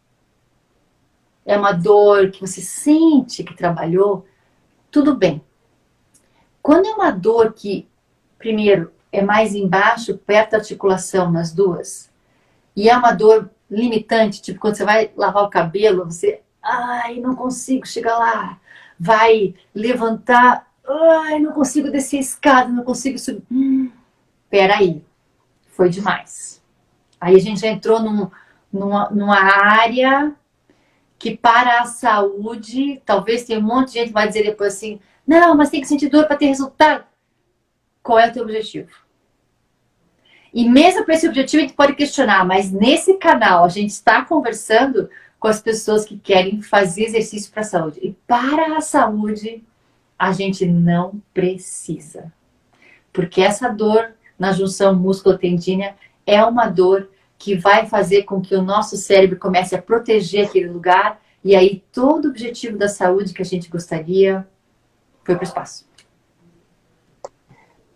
é uma dor que você sente que trabalhou, tudo bem. Quando é uma dor que, primeiro, é mais embaixo, perto da articulação, nas duas, e é uma dor limitante, tipo quando você vai lavar o cabelo, você, ai, não consigo chegar lá, vai levantar, ai, não consigo descer a escada, não consigo subir. Peraí, foi demais. Aí a gente já entrou numa área que para a saúde, talvez tenha um monte de gente que vai dizer depois assim, não, mas tem que sentir dor para ter resultado. Qual é o teu objetivo? E mesmo para esse objetivo a gente pode questionar, mas nesse canal a gente está conversando com as pessoas que querem fazer exercício para a saúde. E para a saúde, a gente não precisa. Porque essa dor na junção músculo-tendínea é uma dor que vai fazer com que o nosso cérebro comece a proteger aquele lugar e aí todo o objetivo da saúde que a gente gostaria foi para o espaço.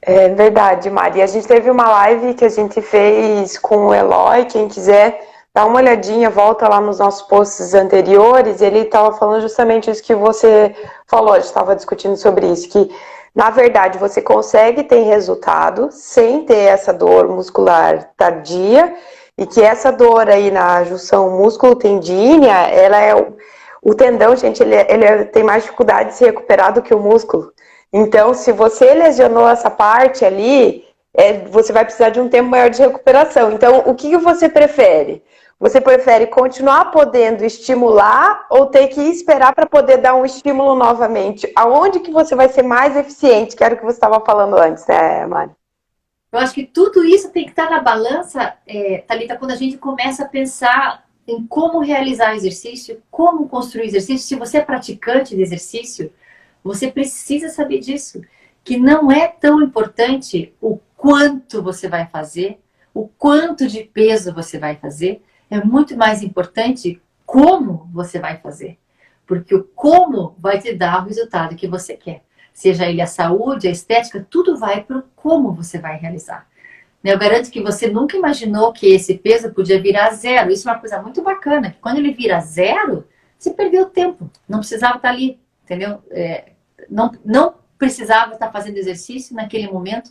É verdade, Mari. A gente teve uma live que a gente fez com o Eloy, quem quiser dar uma olhadinha, volta lá nos nossos posts anteriores, ele estava falando justamente isso que você falou, a gente estava discutindo sobre isso, que na verdade você consegue ter resultado sem ter essa dor muscular tardia, e que essa dor aí na junção músculo-tendínea, ela é o tendão, gente, ele tem mais dificuldade de se recuperar do que o músculo. Então, se você lesionou essa parte ali, você vai precisar de um tempo maior de recuperação. Então, o que você prefere? Você prefere continuar podendo estimular ou ter que esperar para poder dar um estímulo novamente? Aonde que você vai ser mais eficiente? Que era o que você estava falando antes, né, Mari? Eu acho que tudo isso tem que estar na balança, Thalita, quando a gente começa a pensar em como realizar exercício, como construir exercício. Se você é praticante de exercício, você precisa saber disso. Que não é tão importante o quanto você vai fazer, o quanto de peso você vai fazer. É muito mais importante como você vai fazer. Porque o como vai te dar o resultado que você quer. Seja ele a saúde, a estética, tudo vai para o como você vai realizar. Eu garanto que você nunca imaginou que esse peso podia virar zero. Isso é uma coisa muito bacana. Que quando ele vira zero, você perdeu tempo. Não precisava estar ali, entendeu? Não precisava estar fazendo exercício naquele momento,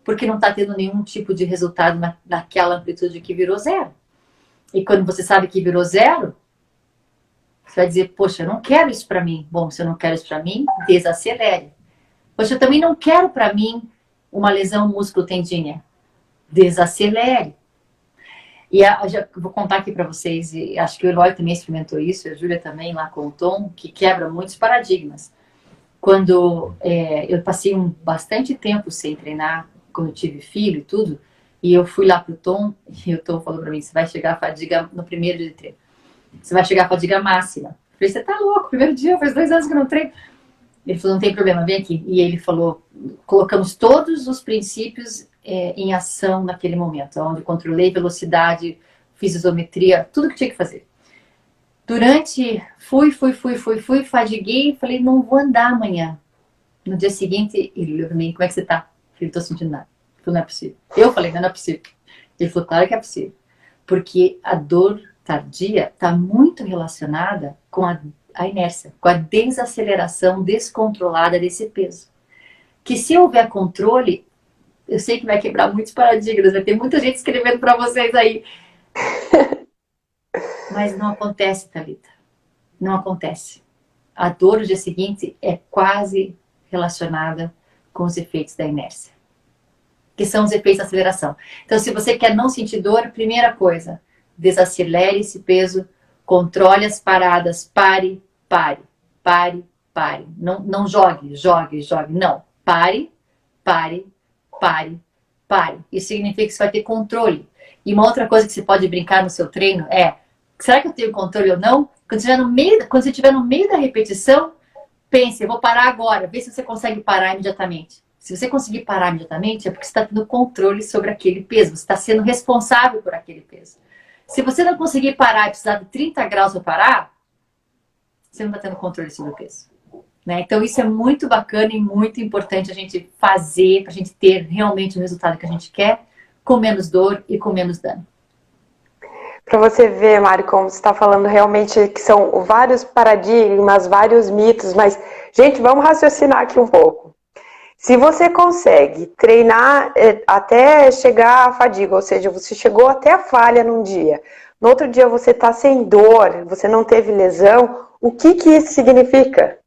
porque não está tendo nenhum tipo de resultado naquela amplitude que virou zero. E quando você sabe que virou zero, você vai dizer, poxa, eu não quero isso para mim. Bom, se eu não quero isso para mim, desacelere. Poxa, eu também não quero para mim uma lesão músculo-tendínea. Desacelere. E já vou contar aqui para vocês, e acho que o Eloy também experimentou isso, a Júlia também lá com o Tom, que quebra muitos paradigmas. Quando eu passei bastante tempo sem treinar, quando eu tive filho e tudo, e eu fui lá pro Tom, e o Tom falou para mim, você vai chegar a fadiga no primeiro dia de treino. Você vai chegar a fadiga máxima. Eu falei, você tá louco, primeiro dia, faz 2 anos que eu não treino. Ele falou, não tem problema, vem aqui. E ele falou, colocamos todos os princípios em ação naquele momento, onde controlei velocidade, fiz isometria, tudo que tinha que fazer. Fui, fadiguei, falei, não vou andar amanhã. No dia seguinte, ele olhou pra mim, como é que você tá? Eu falei, tô sentindo nada. Ele falou, não é possível. Eu falei, não é possível. Ele falou, claro que é possível. Porque a dor tardia está muito relacionada com a inércia, com a desaceleração descontrolada desse peso. Que se houver controle, eu sei que vai quebrar muitos paradigmas, vai ter muita gente escrevendo para vocês aí. Mas não acontece, Thalita. Não acontece. A dor no dia seguinte é quase relacionada com os efeitos da inércia, que são os efeitos da aceleração. Então, se você quer não sentir dor, primeira coisa, desacelere esse peso, controle as paradas, pare. Não jogue. Não, pare. Isso significa que você vai ter controle. E uma outra coisa que você pode brincar no seu treino é, será que eu tenho controle ou não? Quando você estiver no meio da repetição, pense, eu vou parar agora, vê se você consegue parar imediatamente. Se você conseguir parar imediatamente, é porque você está tendo controle sobre aquele peso, você está sendo responsável por aquele peso. Se você não conseguir parar e precisar de 30 graus para parar, você não está tendo controle sobre o peso. Né? Então isso é muito bacana e muito importante a gente fazer, para a gente ter realmente o resultado que a gente quer, com menos dor e com menos dano. Para você ver, Mari, como você está falando realmente que são vários paradigmas, vários mitos, mas, gente, vamos raciocinar aqui um pouco. Se você consegue treinar até chegar à fadiga, ou seja, você chegou até a falha num dia, no outro dia você está sem dor, você não teve lesão, o que isso significa?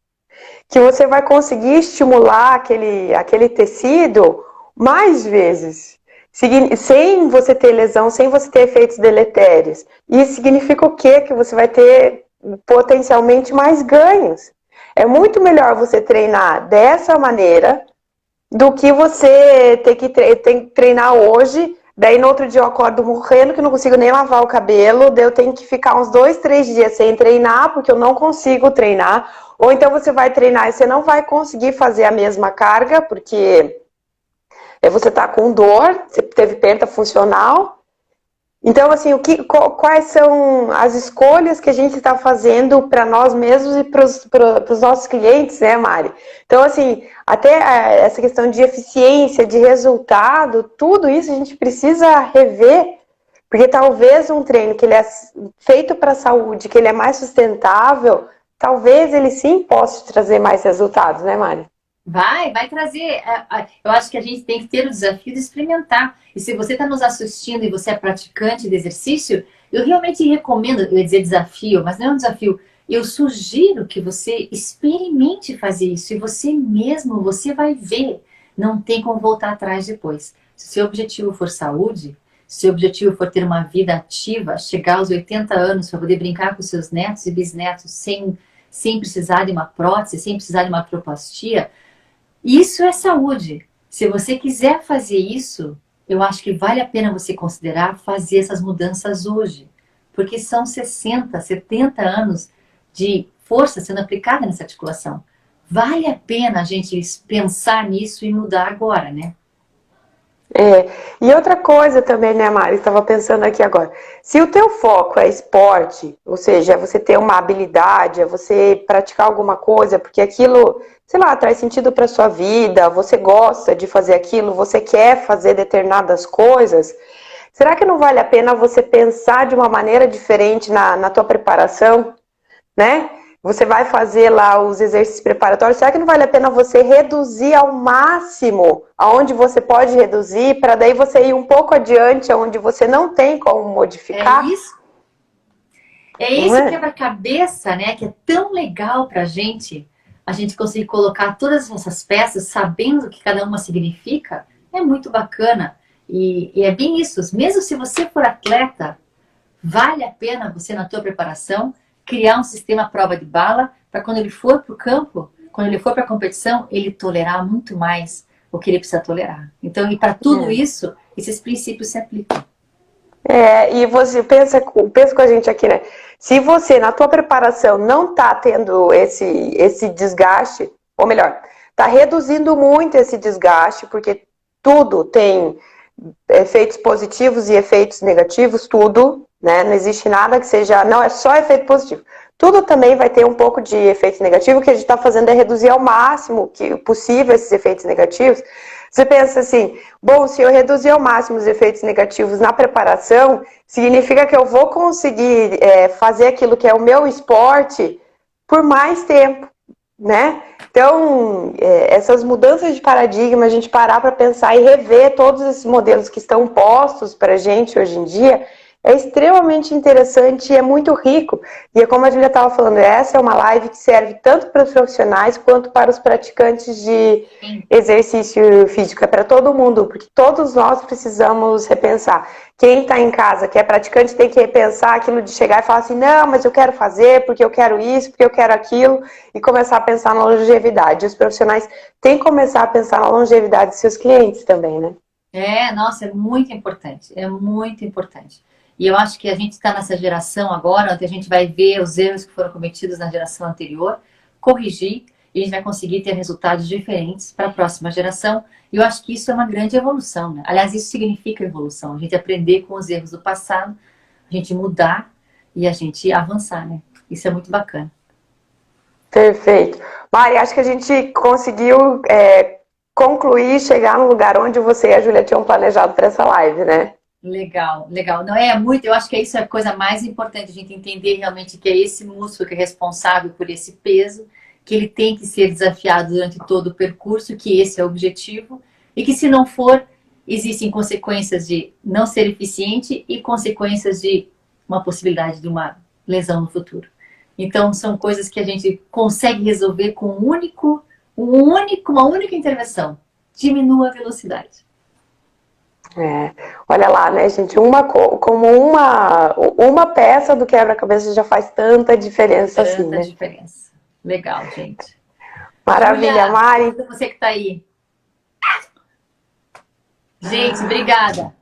Que você vai conseguir estimular aquele tecido mais vezes, sem você ter lesão, sem você ter efeitos deletérios. Isso significa o quê? Que você vai ter potencialmente mais ganhos. É muito melhor você treinar dessa maneira do que você ter que treinar hoje, daí no outro dia eu acordo morrendo que não consigo nem lavar o cabelo, daí eu tenho que ficar uns 2, 3 dias sem treinar porque eu não consigo treinar. Ou então você vai treinar e você não vai conseguir fazer a mesma carga porque você está com dor, você teve perda funcional. Então, assim, quais são as escolhas que a gente está fazendo para nós mesmos e para os nossos clientes, né, Mari? Então, assim, até essa questão de eficiência, de resultado, tudo isso a gente precisa rever, porque talvez um treino que ele é feito para a saúde, que ele é mais sustentável, talvez ele sim possa te trazer mais resultados, né, Mari? Vai trazer. Eu acho que a gente tem que ter o desafio de experimentar. E se você está nos assistindo e você é praticante de exercício, eu realmente recomendo, eu ia dizer desafio, mas não é um desafio. Eu sugiro que você experimente fazer isso. E você vai ver. Não tem como voltar atrás depois. Se o seu objetivo for saúde, Se o objetivo for ter uma vida ativa, chegar aos 80 anos para poder brincar com seus netos e bisnetos sem precisar de uma prótese, sem precisar de uma artroplastia, isso é saúde. Se você quiser fazer isso, eu acho que vale a pena você considerar fazer essas mudanças hoje. Porque são 60, 70 anos de força sendo aplicada nessa articulação. Vale a pena a gente pensar nisso e mudar agora, né? E outra coisa também, né, Mari? Estava pensando aqui agora. Se o teu foco é esporte, ou seja, é você ter uma habilidade, é você praticar alguma coisa, porque aquilo, sei lá, traz sentido para sua vida, você gosta de fazer aquilo, você quer fazer determinadas coisas, será que não vale a pena você pensar de uma maneira diferente na tua preparação, né? Você vai fazer lá os exercícios preparatórios, será que não vale a pena você reduzir ao máximo aonde você pode reduzir, para daí você ir um pouco adiante aonde você não tem como modificar? É isso. É esse quebra-cabeça, né, que é tão legal pra gente, a gente conseguir colocar todas essas peças sabendo o que cada uma significa, é muito bacana. E é bem isso, mesmo se você for atleta, vale a pena você na tua preparação criar um sistema à prova de bala para quando ele for para o campo, quando ele for para a competição, ele tolerar muito mais o que ele precisa tolerar. Então, e para tudo isso, esses princípios se aplicam. E você pensa com a gente aqui, né? Se você, na tua preparação, não tá tendo esse desgaste, ou melhor, tá reduzindo muito esse desgaste, porque tudo tem efeitos positivos e efeitos negativos, tudo, né? Não existe nada que seja, não é só efeito positivo. Tudo também vai ter um pouco de efeito negativo, o que a gente está fazendo é reduzir ao máximo que possível esses efeitos negativos. Você pensa assim, bom, se eu reduzir ao máximo os efeitos negativos na preparação, significa que eu vou conseguir fazer aquilo que é o meu esporte por mais tempo, né? Então, essas mudanças de paradigma, a gente parar para pensar e rever todos esses modelos que estão postos para a gente hoje em dia, é extremamente interessante e é muito rico. E é como a Júlia estava falando, essa é uma live que serve tanto para os profissionais quanto para os praticantes de exercício físico. É para todo mundo, porque todos nós precisamos repensar. Quem está em casa, que é praticante, tem que repensar aquilo de chegar e falar assim, não, mas eu quero fazer, porque eu quero isso, porque eu quero aquilo, e começar a pensar na longevidade. E os profissionais têm que começar a pensar na longevidade dos seus clientes também, né? Nossa, é muito importante, é muito importante. E eu acho que a gente está nessa geração agora, onde a gente vai ver os erros que foram cometidos na geração anterior, corrigir, e a gente vai conseguir ter resultados diferentes para a próxima geração. E eu acho que isso é uma grande evolução, né? Aliás, isso significa evolução, a gente aprender com os erros do passado, a gente mudar e a gente avançar, né? Isso é muito bacana. Perfeito. Mari, acho que a gente conseguiu concluir, chegar no lugar onde você e a Júlia tinham planejado para essa live, né? Legal, legal. Não é muito, eu acho que isso é a coisa mais importante, a gente entender realmente que é esse músculo que é responsável por esse peso, que ele tem que ser desafiado durante todo o percurso, que esse é o objetivo, e que se não for, existem consequências de não ser eficiente e consequências de uma possibilidade de uma lesão no futuro. Então, são coisas que a gente consegue resolver com uma única intervenção. Diminua a velocidade. Olha lá, né, gente? Como uma peça do quebra-cabeça já faz tanta diferença assim, né? Tanta diferença. Legal, gente. Maravilha, Julia, Mari. Você que está aí. Gente, obrigada.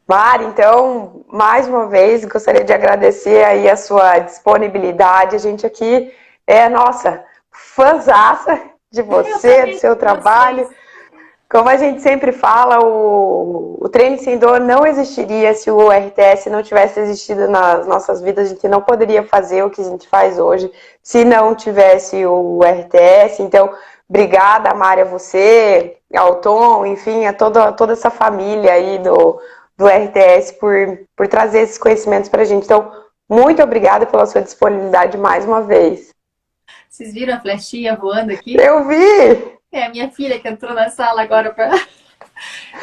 Mari, então, mais uma vez, gostaria de agradecer aí a sua disponibilidade. A gente aqui nossa, fãzaça de você, do seu trabalho. Como a gente sempre fala, o Treine Sem Dor não existiria se o RTS não tivesse existido nas nossas vidas. A gente não poderia fazer o que a gente faz hoje se não tivesse o RTS. Então, obrigada, Mari, a você, ao Tom, enfim, a toda essa família aí do RTS por trazer esses conhecimentos para a gente. Então, muito obrigada pela sua disponibilidade mais uma vez. Vocês viram a flechinha voando aqui? Eu vi! É a minha filha que entrou na sala agora para...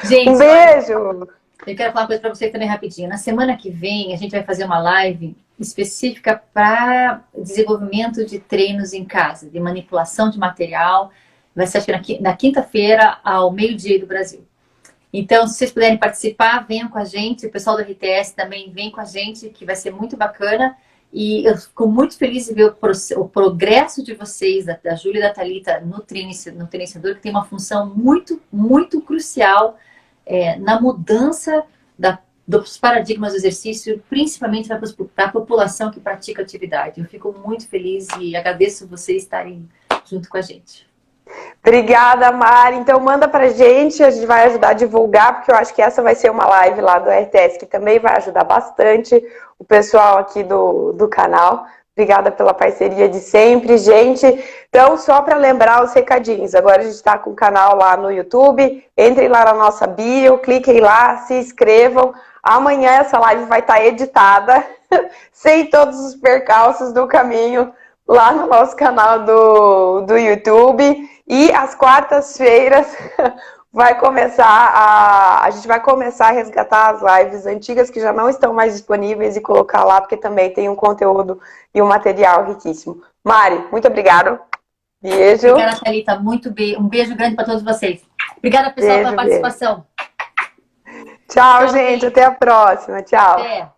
Gente, um beijo! Olha, eu quero falar uma coisa para vocês também rapidinho. Na semana que vem, a gente vai fazer uma live específica para desenvolvimento de treinos em casa, de manipulação de material. Vai ser, acho que na quinta-feira, ao meio-dia do Brasil. Então, se vocês puderem participar, venham com a gente. O pessoal do RTS também vem com a gente, que vai ser muito bacana. E eu fico muito feliz de ver o progresso de vocês, da Júlia e da Thalita, no treinador, que tem uma função muito, muito crucial na mudança dos paradigmas do exercício, principalmente para a população que pratica atividade. Eu fico muito feliz e agradeço vocês estarem junto com a gente. Obrigada, Mari. Então manda pra gente, a gente vai ajudar a divulgar, porque eu acho que essa vai ser uma live lá do RTS, que também vai ajudar bastante o pessoal aqui do canal. Obrigada pela parceria de sempre, gente. Então, só para lembrar os recadinhos, agora a gente está com o canal lá no YouTube, entrem lá na nossa bio, cliquem lá, se inscrevam. Amanhã essa live vai estar editada, sem todos os percalços do caminho, lá no nosso canal do YouTube. E às quartas-feiras a gente vai começar a resgatar as lives antigas que já não estão mais disponíveis e colocar lá, porque também tem um conteúdo e um material riquíssimo. Mari, muito obrigada. Beijo. Obrigada, Thalita. Um beijo grande para todos vocês. Obrigada, pessoal, pela participação. Tchau, gente. Até a próxima. Tchau. Até.